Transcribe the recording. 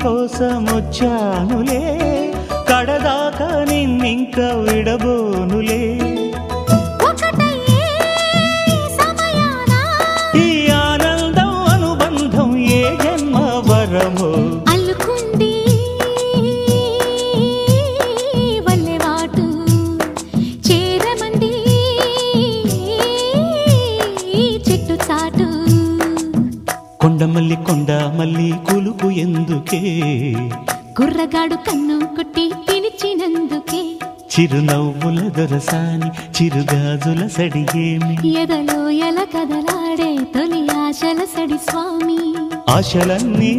కోసమొచ్చానులే కడదాకా నిన్నింక విడబోనులే ఈ ఆనందం అనుబంధం ఏ జన్మ వరమో అల్లుకుంది వల్లెవాటు చేరమంది చెట్టు చాటు కొండ మల్లి కులుకు ఎందుకే కుర్రగాడు కన్ను కొట్టి పిలిచినందుకే చిరునవ్వుల దొరసాని చిరుగాజుల సడిగేమి ఎదలో ఎల కదలాడే తొలి ఆశల సడి స్వామి ఆశలన్నీ